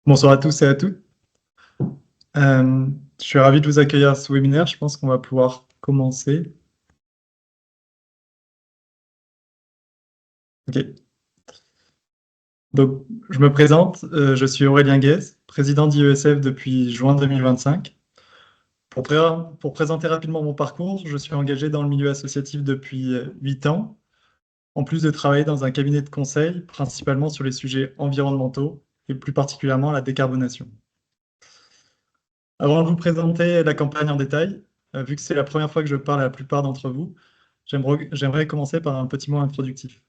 Bonsoir à tous et à toutes. Je suis ravi de vous accueillir à ce webinaire. Je pense qu'on va pouvoir commencer. Ok. Donc, je me présente. Je suis Aurélien Guez, président d'IESF depuis juin 2025. Pour présenter rapidement mon parcours, je suis engagé dans le milieu associatif depuis 8 ans, en plus de travailler dans un cabinet de conseil, principalement sur les sujets environnementaux et plus particulièrement la décarbonation. Avant de vous présenter la campagne en détail, vu que c'est la première fois que je parle à la plupart d'entre vous, j'aimerais commencer par un petit mot introductif.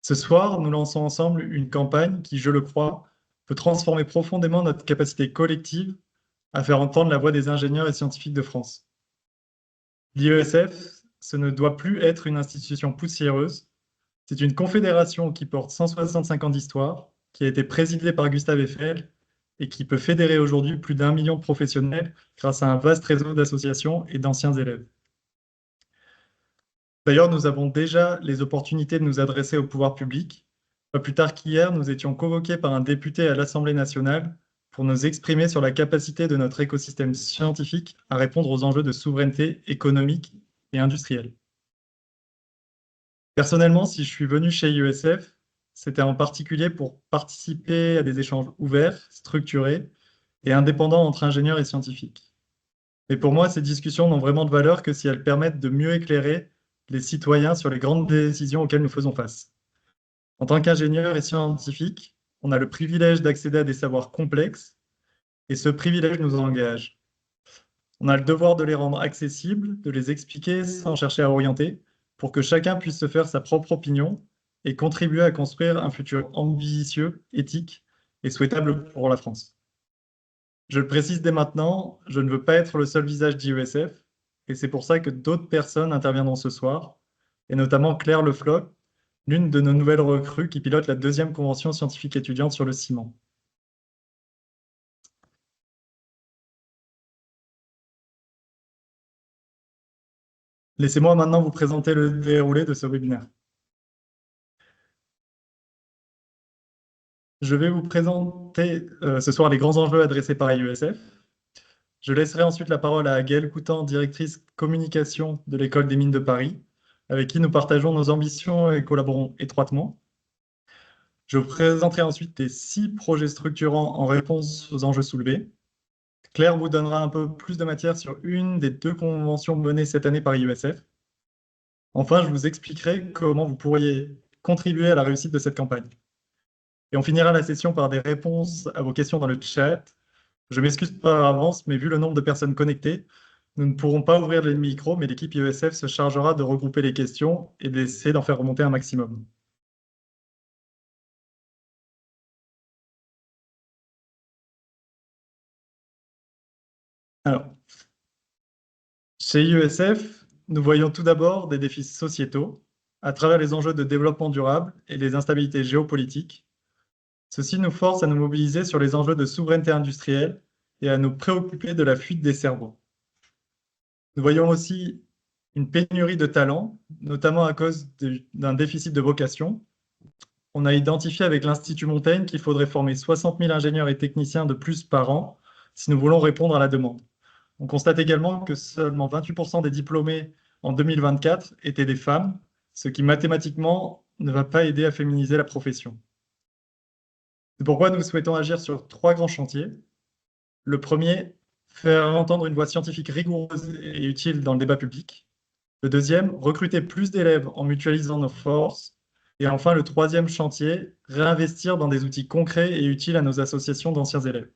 Ce soir, nous lançons ensemble une campagne qui, je le crois, peut transformer profondément notre capacité collective à faire entendre la voix des ingénieurs et scientifiques de France. L'IESF, ce ne doit plus être une institution poussiéreuse, c'est une confédération qui porte 165 ans d'histoire, qui a été présidée par Gustave Eiffel et qui peut fédérer aujourd'hui plus d'1 million de professionnels grâce à un vaste réseau d'associations et d'anciens élèves. D'ailleurs, nous avons déjà les opportunités de nous adresser au pouvoir public. Pas plus tard qu'hier, nous étions convoqués par un député à l'Assemblée nationale pour nous exprimer sur la capacité de notre écosystème scientifique à répondre aux enjeux de souveraineté économique et industrielle. Personnellement, si je suis venu chez IESF, c'était en particulier pour participer à des échanges ouverts, structurés et indépendants entre ingénieurs et scientifiques. Mais pour moi, ces discussions n'ont vraiment de valeur que si elles permettent de mieux éclairer les citoyens sur les grandes décisions auxquelles nous faisons face. En tant qu'ingénieur et scientifique, on a le privilège d'accéder à des savoirs complexes et ce privilège nous engage. On a le devoir de les rendre accessibles, de les expliquer sans chercher à orienter, pour que chacun puisse se faire sa propre opinion et contribuer à construire un futur ambitieux, éthique et souhaitable pour la France. Je le précise dès maintenant, je ne veux pas être le seul visage d'IESF, et c'est pour ça que d'autres personnes interviendront ce soir, et notamment Claire Le Floch, l'une de nos nouvelles recrues qui pilote la 2e convention scientifique étudiante sur le ciment. Laissez-moi maintenant vous présenter le déroulé de ce webinaire. Je vais vous présenter ce soir les grands enjeux adressés par IESF. Je laisserai ensuite la parole à Gaëlle Coutan, directrice communication de l'École des mines de Paris, avec qui nous partageons nos ambitions et collaborons étroitement. Je vous présenterai ensuite les 6 projets structurants en réponse aux enjeux soulevés. Claire vous donnera un peu plus de matière sur une des 2 conventions menées cette année par IESF. Enfin, je vous expliquerai comment vous pourriez contribuer à la réussite de cette campagne. Et on finira la session par des réponses à vos questions dans le chat. Je m'excuse par avance, mais vu le nombre de personnes connectées, nous ne pourrons pas ouvrir les micros, mais l'équipe IESF se chargera de regrouper les questions et d'essayer d'en faire remonter un maximum. Alors, chez IESF, nous voyons tout d'abord des défis sociétaux à travers les enjeux de développement durable et les instabilités géopolitiques. Ceci nous force à nous mobiliser sur les enjeux de souveraineté industrielle et à nous préoccuper de la fuite des cerveaux. Nous voyons aussi une pénurie de talents, notamment à cause d'un déficit de vocation. On a identifié avec l'Institut Montaigne qu'il faudrait former 60 000 ingénieurs et techniciens de plus par an si nous voulons répondre à la demande. On constate également que seulement 28% des diplômés en 2024 étaient des femmes, ce qui mathématiquement ne va pas aider à féminiser la profession. C'est pourquoi nous souhaitons agir sur 3 grands chantiers. Le premier, faire entendre une voix scientifique rigoureuse et utile dans le débat public. Le deuxième, recruter plus d'élèves en mutualisant nos forces. Et enfin, le troisième chantier, réinvestir dans des outils concrets et utiles à nos associations d'anciens élèves.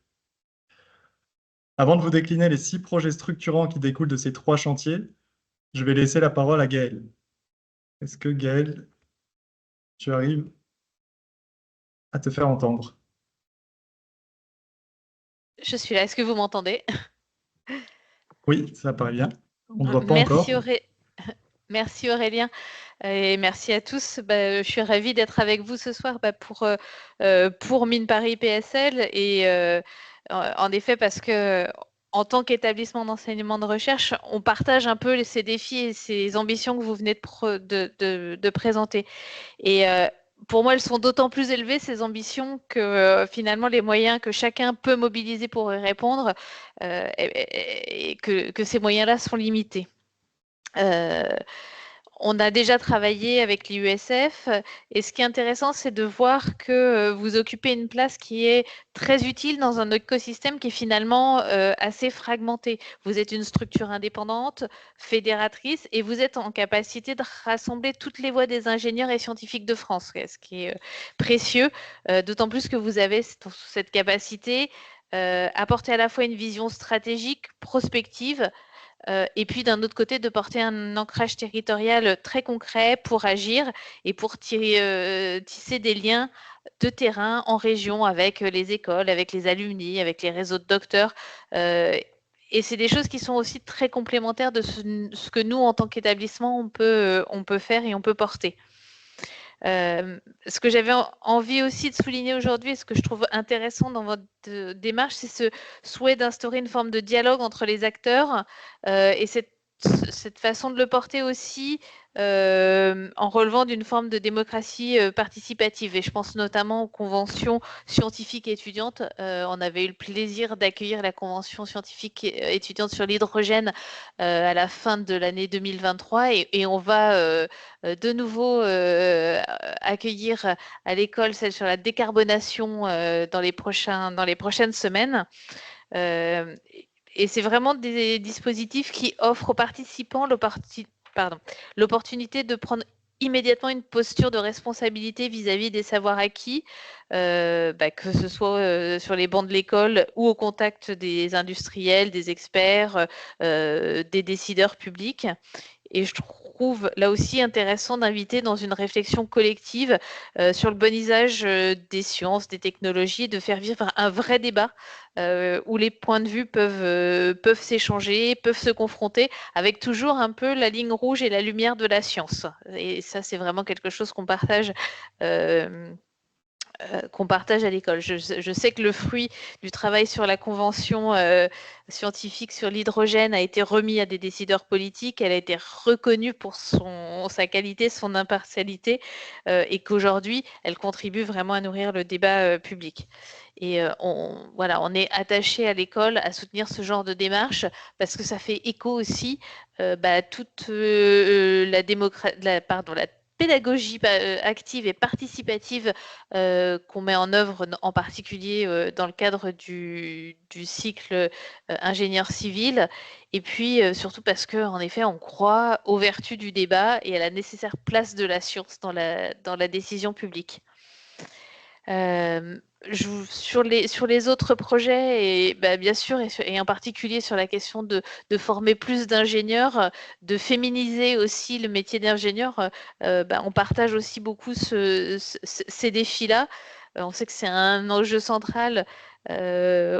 Avant de vous décliner les 6 projets structurants qui découlent de ces 3 chantiers, je vais laisser la parole à Gaëlle. Est-ce que Gaëlle, tu arrives à te faire entendre? Je suis là, est-ce que vous m'entendez? Oui, ça paraît bien. On ne voit pas Merci, encore. Merci Aurélien et merci à tous. Je suis ravie d'être avec vous ce soir pour Mines Paris PSL et en effet parce que en tant qu'établissement d'enseignement de recherche, on partage un peu ces défis et ces ambitions que vous venez de présenter. Et pour moi, elles sont d'autant plus élevées, ces ambitions, que finalement, les moyens que chacun peut mobiliser pour y répondre, et que ces moyens-là sont limités. On a déjà travaillé avec l'IUSF et ce qui est intéressant, c'est de voir que vous occupez une place qui est très utile dans un écosystème qui est finalement assez fragmenté. Vous êtes une structure indépendante, fédératrice, et vous êtes en capacité de rassembler toutes les voix des ingénieurs et scientifiques de France, ce qui est précieux, d'autant plus que vous avez cette capacité apporter à la fois une vision stratégique, prospective, et puis d'un autre côté, de porter un ancrage territorial très concret pour agir et pour tisser des liens de terrain en région avec les écoles, avec les alumni, avec les réseaux de docteurs. Et c'est des choses qui sont aussi très complémentaires de ce que nous, en tant qu'établissement, on peut faire et on peut porter. Ce que j'avais envie aussi de souligner aujourd'hui et ce que je trouve intéressant dans votre démarche, c'est ce souhait d'instaurer une forme de dialogue entre les acteurs et cette façon de le porter aussi en relevant d'une forme de démocratie participative. Et je pense notamment aux conventions scientifiques et étudiantes. On avait eu le plaisir d'accueillir la convention scientifique étudiante sur l'hydrogène à la fin de l'année 2023 et on va de nouveau accueillir à l'école celle sur la décarbonation dans les prochaines semaines. Et c'est vraiment des dispositifs qui offrent aux participants l'opportunité de prendre immédiatement une posture de responsabilité vis-à-vis des savoirs acquis, que ce soit sur les bancs de l'école ou au contact des industriels, des experts, des décideurs publics. Et je trouve là aussi intéressant d'inviter dans une réflexion collective sur le bon usage des sciences, des technologies, de faire vivre un vrai débat où les points de vue peuvent s'échanger, peuvent se confronter, avec toujours un peu la ligne rouge et la lumière de la science. Et ça, c'est vraiment quelque chose qu'on partage. Qu'on partage à l'école. Je sais que le fruit du travail sur la convention scientifique sur l'hydrogène a été remis à des décideurs politiques, elle a été reconnue pour sa qualité, son impartialité, et qu'aujourd'hui, elle contribue vraiment à nourrir le débat public. Et on est attaché à l'école à soutenir ce genre de démarche parce que ça fait écho aussi toute la pédagogie active et participative qu'on met en œuvre, en particulier dans le cadre du cycle ingénieur civil. Et puis surtout parce qu'en effet, on croit aux vertus du débat et à la nécessaire place de la science dans la décision publique. Sur les autres projets, et bien sûr, et en particulier sur la question de former plus d'ingénieurs, de féminiser aussi le métier d'ingénieur, on partage aussi beaucoup ces défis-là. On sait que c'est un enjeu central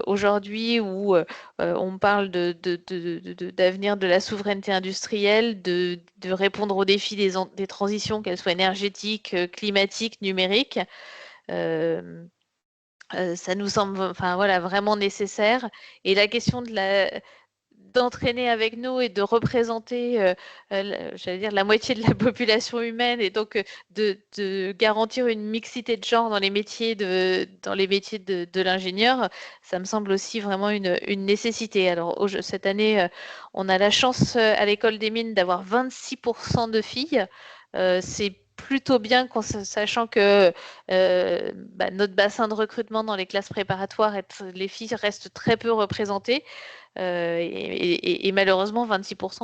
aujourd'hui où on parle d'avenir de la souveraineté industrielle, de répondre aux défis des transitions, qu'elles soient énergétiques, climatiques, numériques. Ça nous semble vraiment nécessaire. Et la question d'entraîner avec nous et de représenter, j'allais dire, la moitié de la population humaine et donc de garantir une mixité de genre dans les métiers de l'ingénieur, ça me semble aussi vraiment une nécessité. Alors cette année, on a la chance à l'école des mines d'avoir 26% de filles. C'est plutôt bien, sachant que notre bassin de recrutement dans les classes préparatoires, les filles restent très peu représentées. Et malheureusement, 26%,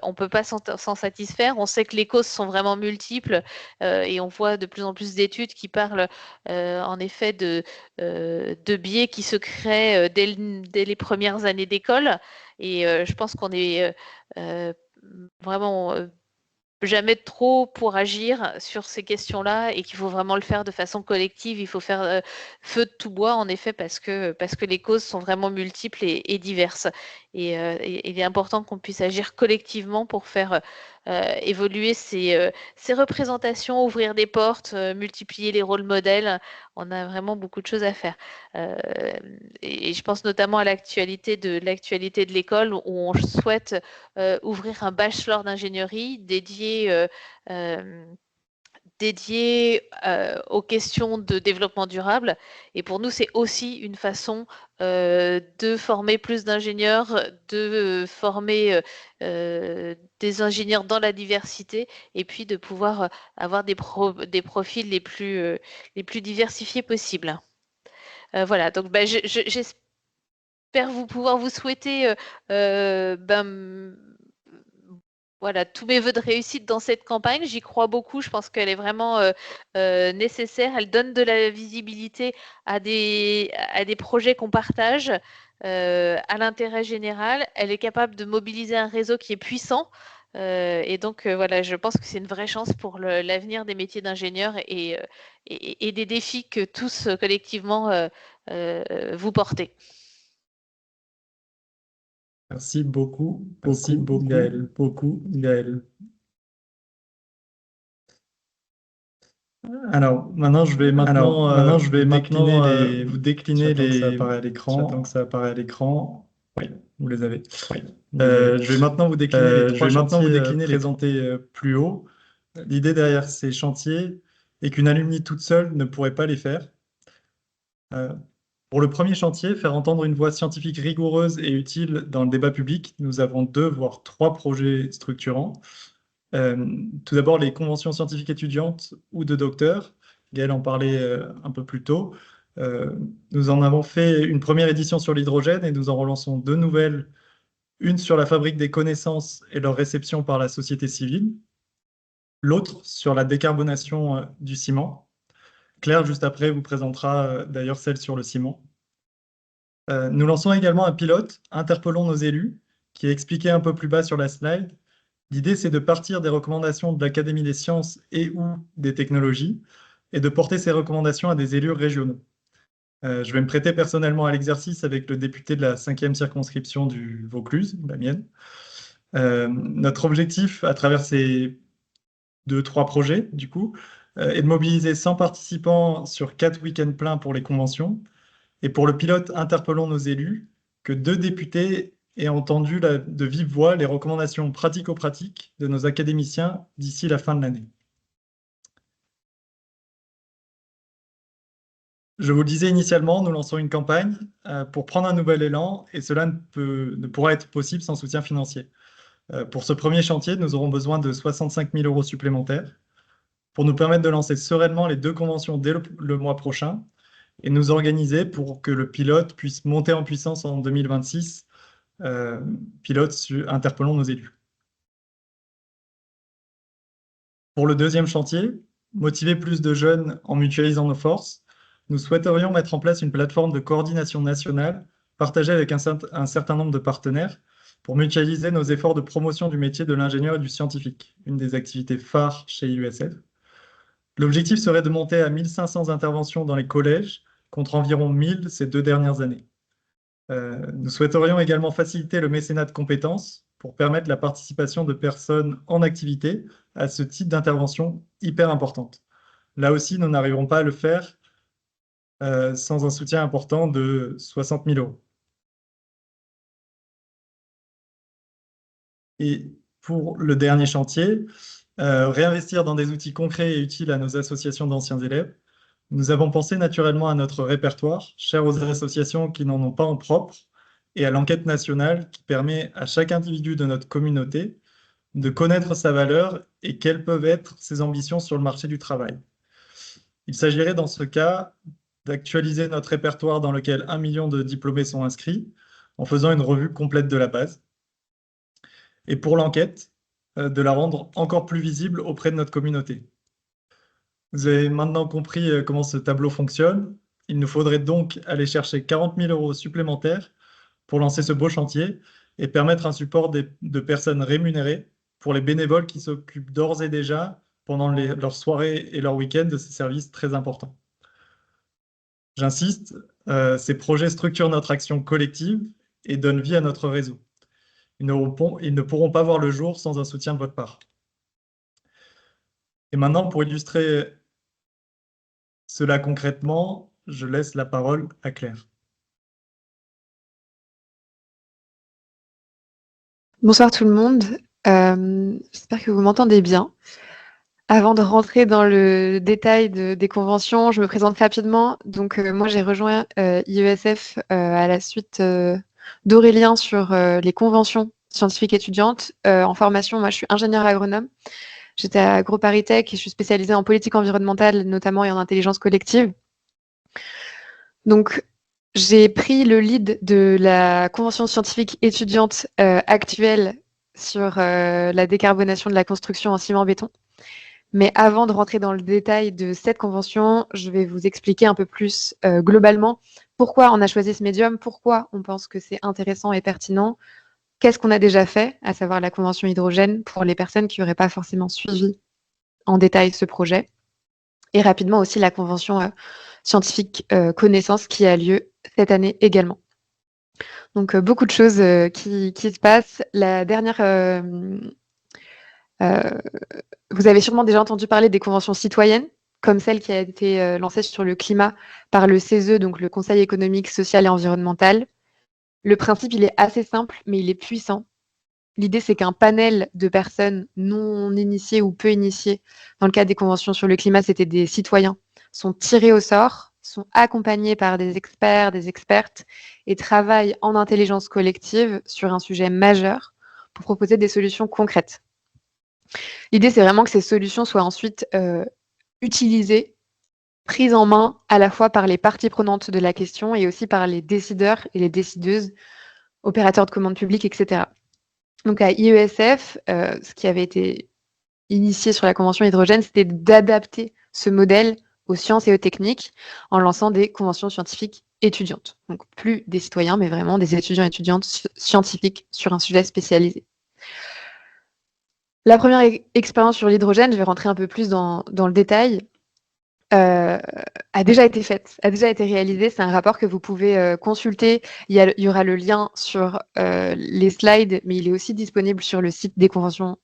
on peut pas s'en satisfaire. On sait que les causes sont vraiment multiples et on voit de plus en plus d'études qui parlent en effet de biais qui se créent dès les premières années d'école. Et je pense qu'on est vraiment jamais trop pour agir sur ces questions-là et qu'il faut vraiment le faire de façon collective. Il faut faire feu de tout bois, en effet, parce que les causes sont vraiment multiples et diverses. Et il est important qu'on puisse agir collectivement pour faire évoluer ces représentations, ouvrir des portes, multiplier les rôles modèles. On a vraiment beaucoup de choses à faire. Euh, et je pense notamment à l'actualité de l'école où on souhaite ouvrir un bachelor d'ingénierie dédié aux questions de développement durable. Et pour nous, c'est aussi une façon de former plus d'ingénieurs, de former des ingénieurs dans la diversité et puis de pouvoir avoir des profils les plus diversifiés possibles. Voilà, donc j'espère pouvoir vous souhaiter voilà, tous mes voeux de réussite dans cette campagne. J'y crois beaucoup. Je pense qu'elle est vraiment nécessaire. Elle donne de la visibilité à des projets qu'on partage à l'intérêt général. Elle est capable de mobiliser un réseau qui est puissant. Et donc, voilà, je pense que c'est une vraie chance pour l'avenir des métiers d'ingénieur et des défis que tous collectivement vous portez. Merci beaucoup, Gaël, beaucoup, Gaël. Alors, maintenant, je vais vous décliner Ça apparaît à l'écran. J'attends que ça apparaît à l'écran. Oui, vous les avez. Oui. Je vais maintenant vous décliner les trois chantiers présentés présentés plus haut. L'idée derrière ces chantiers est qu'une alumni toute seule ne pourrait pas les faire. Pour le premier chantier, faire entendre une voix scientifique rigoureuse et utile dans le débat public, nous avons 2, voire 3 projets structurants. Tout d'abord, les conventions scientifiques étudiantes ou de docteurs. Gaël en parlait un peu plus tôt. Nous en avons fait une première édition sur l'hydrogène et nous en relançons 2 nouvelles. Une sur la fabrique des connaissances et leur réception par la société civile. L'autre sur la décarbonation du ciment. Claire, juste après, vous présentera d'ailleurs celle sur le ciment. Nous lançons également un pilote, Interpellons nos élus, qui est expliqué un peu plus bas sur la slide. L'idée, c'est de partir des recommandations de l'Académie des sciences et ou des technologies et de porter ces recommandations à des élus régionaux. Je vais me prêter personnellement à l'exercice avec le député de la 5e circonscription du Vaucluse, la mienne. Notre objectif, à travers ces 2-3 projets, du coup, est de mobiliser 100 participants sur 4 week-ends pleins pour les conventions. Et pour le pilote Interpellons nos élus, que 2 députés aient entendu de vive voix les recommandations pratico-pratiques de nos académiciens d'ici la fin de l'année. Je vous le disais initialement, nous lançons une campagne pour prendre un nouvel élan et cela ne pourra être possible sans soutien financier. Pour ce premier chantier, nous aurons besoin de 65 000 € supplémentaires pour nous permettre de lancer sereinement les 2 conventions dès le mois prochain et nous organiser pour que le pilote puisse monter en puissance en 2026, pilote Interpellons nos élus. Pour le deuxième chantier, motiver plus de jeunes en mutualisant nos forces, nous souhaiterions mettre en place une plateforme de coordination nationale partagée avec un certain nombre de partenaires pour mutualiser nos efforts de promotion du métier de l'ingénieur et du scientifique, une des activités phares chez IUSF. L'objectif serait de monter à 1500 interventions dans les collèges, contre environ 1000 ces 2 dernières années. Nous souhaiterions également faciliter le mécénat de compétences pour permettre la participation de personnes en activité à ce type d'intervention hyper importante. Là aussi, nous n'arriverons pas à le faire sans un soutien important de 60 000 €. Et pour le dernier chantier, réinvestir dans des outils concrets et utiles à nos associations d'anciens élèves. Nous avons pensé naturellement à notre répertoire, cher aux associations qui n'en ont pas en propre, et à l'enquête nationale qui permet à chaque individu de notre communauté de connaître sa valeur et quelles peuvent être ses ambitions sur le marché du travail. Il s'agirait dans ce cas d'actualiser notre répertoire dans lequel 1 million de diplômés sont inscrits, en faisant une revue complète de la base. Et pour l'enquête, de la rendre encore plus visible auprès de notre communauté. Vous avez maintenant compris comment ce tableau fonctionne. Il nous faudrait donc aller chercher 40 000 € supplémentaires pour lancer ce beau chantier et permettre un support de personnes rémunérées pour les bénévoles qui s'occupent d'ores et déjà pendant leurs soirées et leurs week-ends de ces services très importants. J'insiste, ces projets structurent notre action collective et donnent vie à notre réseau. Ils ne pourront pas voir le jour sans un soutien de votre part. Et maintenant, pour illustrer cela concrètement, je laisse la parole à Claire. Bonsoir tout le monde, j'espère que vous m'entendez bien. Avant de rentrer dans le détail des conventions, je me présente rapidement. Donc, moi, j'ai rejoint IESF à la suite d'Aurélien sur les conventions scientifiques étudiantes. En formation, moi, je suis ingénieure agronome. J'étais à AgroParisTech et je suis spécialisée en politique environnementale, notamment et en intelligence collective. Donc, j'ai pris le lead de la convention scientifique étudiante actuelle sur la décarbonation de la construction en ciment-béton. Mais avant de rentrer dans le détail de cette convention, je vais vous expliquer un peu plus globalement pourquoi on a choisi ce médium, pourquoi on pense que c'est intéressant et pertinent, qu'est-ce qu'on a déjà fait, à savoir la convention hydrogène, pour les personnes qui n'auraient pas forcément suivi en détail ce projet, et rapidement aussi la convention scientifique connaissance qui a lieu cette année également. Donc beaucoup de choses qui se passent. La dernière vous avez sûrement déjà entendu parler des conventions citoyennes, comme celle qui a été lancée sur le climat par le CESE, donc le Conseil économique, social et environnemental. Le principe, il est assez simple, mais il est puissant. L'idée, c'est qu'un panel de personnes non initiées ou peu initiées, dans le cadre des conventions sur le climat, c'était des citoyens, sont tirés au sort, sont accompagnés par des experts, des expertes, et travaillent en intelligence collective sur un sujet majeur pour proposer des solutions concrètes. L'idée, c'est vraiment que ces solutions soient ensuite utilisées, prises en main à la fois par les parties prenantes de la question et aussi par les décideurs et les décideuses, opérateurs de commande publique, etc. Donc à IESF, ce qui avait été initié sur la convention hydrogène, c'était d'adapter ce modèle aux sciences et aux techniques en lançant des conventions scientifiques étudiantes. Donc plus des citoyens, mais vraiment des étudiants et étudiantes scientifiques sur un sujet spécialisé. La première expérience sur l'hydrogène, je vais rentrer un peu plus dans le détail, a déjà été faite, a déjà été réalisée. C'est un rapport que vous pouvez consulter. Il y aura le lien sur les slides, mais il est aussi disponible sur le site des conventions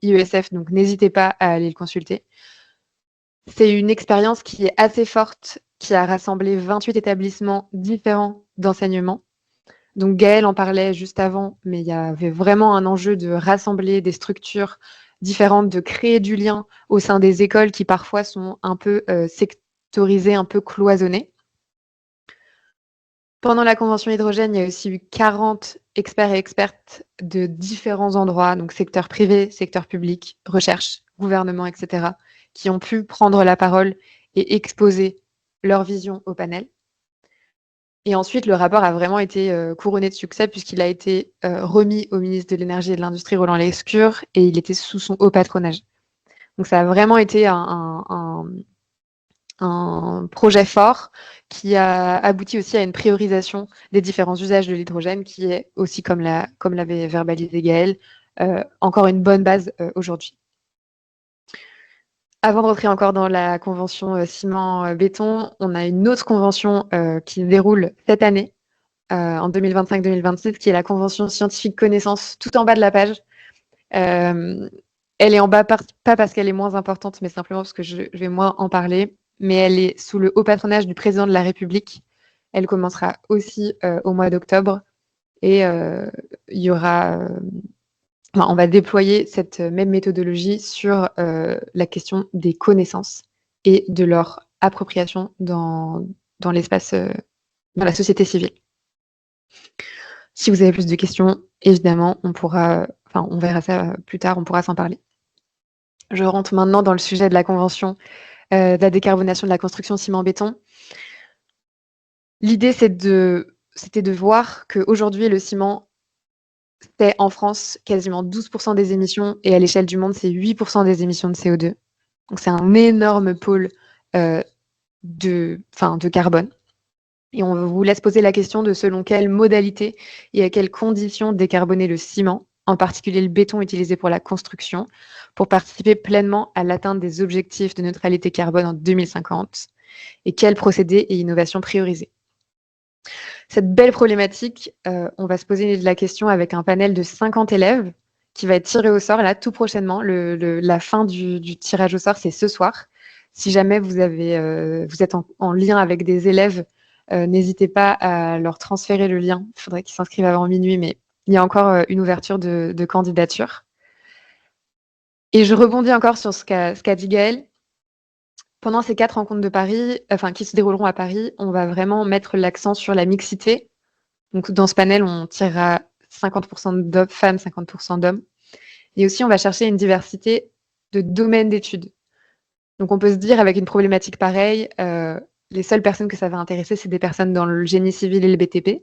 IESF, donc n'hésitez pas à aller le consulter. C'est une expérience qui est assez forte, qui a rassemblé 28 établissements différents d'enseignement. Donc Gaëlle en parlait juste avant, mais il y avait vraiment un enjeu de rassembler des structures différentes, de créer du lien au sein des écoles qui parfois sont un peu sectorisées, un peu cloisonnées. Pendant la convention hydrogène, il y a aussi eu 40 experts et expertes de différents endroits, donc secteur privé, secteur public, recherche, gouvernement, etc., qui ont pu prendre la parole et exposer leur vision au panel. Et ensuite, le rapport a vraiment été couronné de succès puisqu'il a été remis au ministre de l'Énergie et de l'Industrie, Roland Lescure, et il était sous son haut patronage. Donc ça a vraiment été un projet fort qui a abouti aussi à une priorisation des différents usages de l'hydrogène qui est aussi, comme l'avait verbalisé Gaëlle, encore une bonne base aujourd'hui. Avant de rentrer encore dans la convention ciment-béton, on a une autre convention qui se déroule cette année, en 2025-2026, qui est la convention scientifique connaissance, tout en bas de la page. Elle est en bas, pas parce qu'elle est moins importante, mais simplement parce que je vais moins en parler. Mais elle est sous le haut patronage du président de la République. Elle commencera aussi au mois d'octobre. Et il y aura, on va déployer cette même méthodologie sur la question des connaissances et de leur appropriation dans l'espace, dans la société civile. Si vous avez plus de questions, évidemment, on verra ça plus tard, on pourra s'en parler. Je rentre maintenant dans le sujet de la convention de la décarbonation de la construction ciment-béton. L'idée, c'était de voir qu'aujourd'hui, le ciment, c'est en France quasiment 12% des émissions et à l'échelle du monde, c'est 8% des émissions de CO2. Donc, c'est un énorme pôle de carbone. Et on vous laisse poser la question de selon quelles modalités et à quelles conditions décarboner le ciment, en particulier le béton utilisé pour la construction, pour participer pleinement à l'atteinte des objectifs de neutralité carbone en 2050 et quels procédés et innovations prioriser. Cette belle problématique, on va se poser la question avec un panel de 50 élèves qui va être tiré au sort là tout prochainement. La fin du tirage au sort, c'est ce soir. Si jamais vous êtes en lien avec des élèves, n'hésitez pas à leur transférer le lien. Il faudrait qu'ils s'inscrivent avant minuit, mais il y a encore une ouverture de candidature. Et je rebondis encore sur ce qu'a dit Gaëlle. Pendant ces 4 rencontres de Paris, enfin qui se dérouleront à Paris, on va vraiment mettre l'accent sur la mixité. Donc dans ce panel, on tirera 50% de femmes, 50% d'hommes. Et aussi, on va chercher une diversité de domaines d'études. Donc on peut se dire, avec une problématique pareille, les seules personnes que ça va intéresser, c'est des personnes dans le génie civil et le BTP.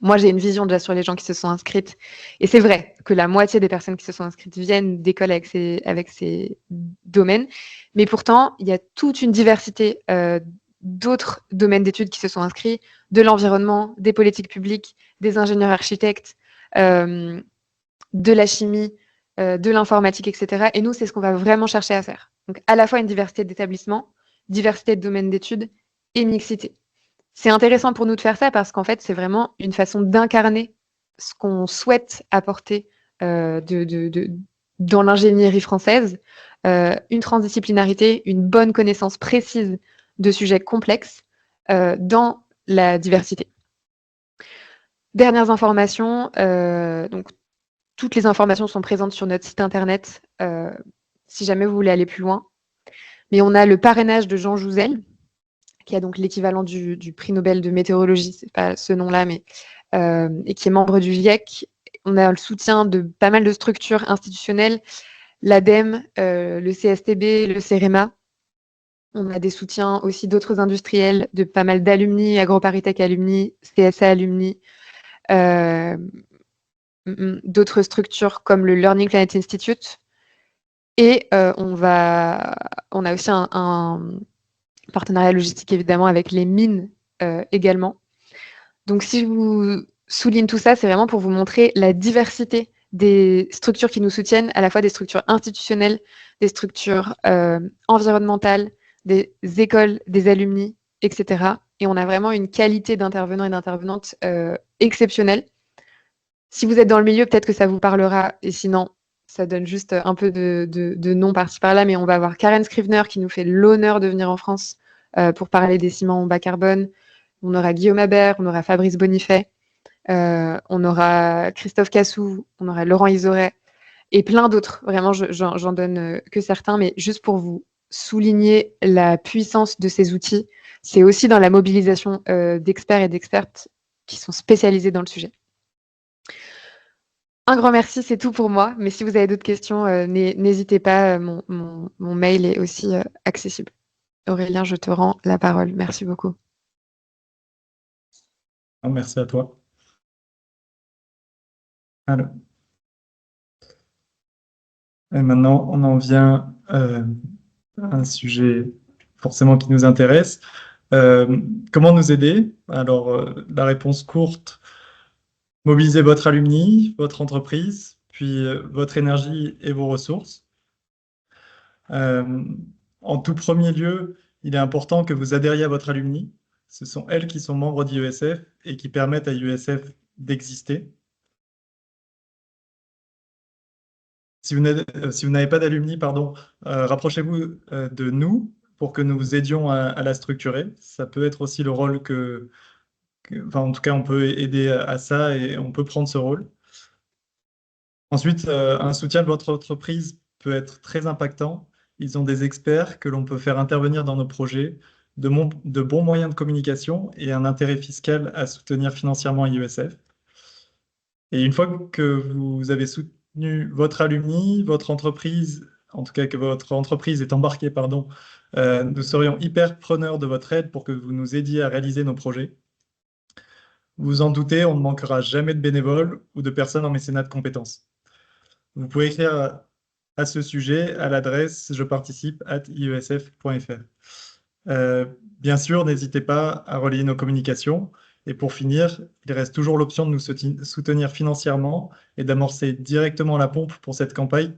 Moi, j'ai une vision déjà sur les gens qui se sont inscrites. Et c'est vrai que la moitié des personnes qui se sont inscrites viennent d'écoles avec ces domaines. Mais pourtant, il y a toute une diversité d'autres domaines d'études qui se sont inscrits, de l'environnement, des politiques publiques, des ingénieurs architectes, de la chimie, de l'informatique, etc. Et nous, c'est ce qu'on va vraiment chercher à faire. Donc, à la fois une diversité d'établissements, diversité de domaines d'études et mixité. C'est intéressant pour nous de faire ça parce qu'en fait, c'est vraiment une façon d'incarner ce qu'on souhaite apporter dans l'ingénierie française, une transdisciplinarité, une bonne connaissance précise de sujets complexes dans la diversité. Dernières informations, donc toutes les informations sont présentes sur notre site internet si jamais vous voulez aller plus loin. Mais on a le parrainage de Jean Jouzel, qui a donc l'équivalent du prix Nobel de météorologie, c'est pas ce nom-là, mais et qui est membre du GIEC. On a le soutien de pas mal de structures institutionnelles, l'ADEME, le CSTB, le CEREMA. On a des soutiens aussi d'autres industriels, de pas mal d'alumni, AgroParisTech alumni, CSA alumni, d'autres structures comme le Learning Planet Institute. Et on a aussi un partenariat logistique évidemment avec les mines également. Donc si je vous souligne tout ça, c'est vraiment pour vous montrer la diversité des structures qui nous soutiennent, à la fois des structures institutionnelles, des structures environnementales, des écoles, des alumni, etc. Et on a vraiment une qualité d'intervenants et d'intervenantes exceptionnelle. Si vous êtes dans le milieu, peut-être que ça vous parlera, et sinon, ça donne juste un peu de nom par-ci par-là, mais on va avoir Karen Scrivener qui nous fait l'honneur de venir en France pour parler des ciments bas carbone. On aura Guillaume Habert, on aura Fabrice Bonifay, on aura Christophe Cassou, on aura Laurent Isoret et plein d'autres. Vraiment, j'en donne que certains, mais juste pour vous souligner la puissance de ces outils, c'est aussi dans la mobilisation d'experts et d'expertes qui sont spécialisés dans le sujet. Un grand merci, c'est tout pour moi. Mais si vous avez d'autres questions, n'hésitez pas. Mon mail est aussi accessible. Aurélien, je te rends la parole. Merci beaucoup. Merci à toi. Alors. Et maintenant, on en vient à un sujet forcément qui nous intéresse. Comment nous aider? Alors, la réponse courte, mobilisez votre alumni, votre entreprise, puis votre énergie et vos ressources. En tout premier lieu, il est important que vous adhériez à votre alumni. Ce sont elles qui sont membres d'IESF et qui permettent à IESF d'exister. Si vous n'avez pas d'alumni, pardon, rapprochez-vous de nous pour que nous vous aidions à la structurer. Ça peut être aussi le rôle enfin, en tout cas, on peut aider à ça et on peut prendre ce rôle. Ensuite, un soutien de votre entreprise peut être très impactant. Ils ont des experts que l'on peut faire intervenir dans nos projets, de bons moyens de communication et un intérêt fiscal à soutenir financièrement IESF. Et une fois que vous avez soutenu votre alumni, votre entreprise, en tout cas que votre entreprise est embarquée, pardon, nous serions hyper preneurs de votre aide pour que vous nous aidiez à réaliser nos projets. Vous en doutez, on ne manquera jamais de bénévoles ou de personnes en mécénat de compétences. Vous pouvez écrire à ce sujet à l'adresse jeparticipe@iesf.fr. Bien sûr, n'hésitez pas à relayer nos communications. Et pour finir, il reste toujours l'option de nous soutenir financièrement et d'amorcer directement la pompe pour cette campagne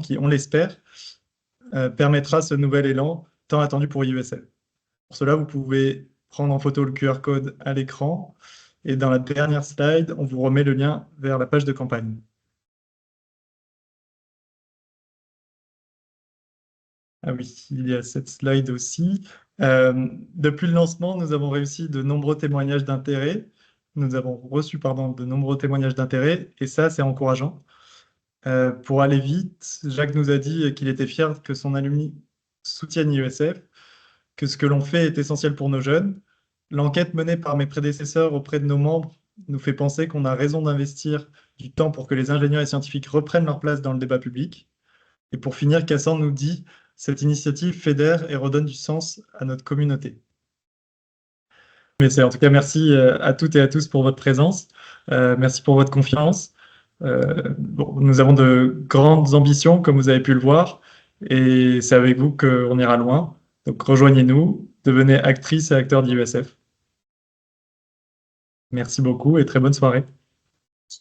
qui, on l'espère, permettra ce nouvel élan tant attendu pour IESF. Pour cela, vous pouvez prendre en photo le QR code à l'écran et dans la dernière slide, on vous remet le lien vers la page de campagne. Ah oui, il y a cette slide aussi. Depuis le lancement, nous avons réussi de nombreux témoignages d'intérêt. Nous avons reçu, de nombreux témoignages d'intérêt et ça, c'est encourageant. Pour aller vite, Jacques nous a dit qu'il était fier que son alumni soutienne IESF, que ce que l'on fait est essentiel pour nos jeunes. L'enquête menée par mes prédécesseurs auprès de nos membres nous fait penser qu'on a raison d'investir du temps pour que les ingénieurs et scientifiques reprennent leur place dans le débat public. Et pour finir, Cassandre nous dit « Cette initiative fédère et redonne du sens à notre communauté ». Mais c'est en tout cas merci à toutes et à tous pour votre présence. Merci pour votre confiance. Bon, nous avons de grandes ambitions, comme vous avez pu le voir, et c'est avec vous qu'on ira loin. Donc rejoignez-nous, devenez actrices et acteurs d'IESF. Merci beaucoup et très bonne soirée.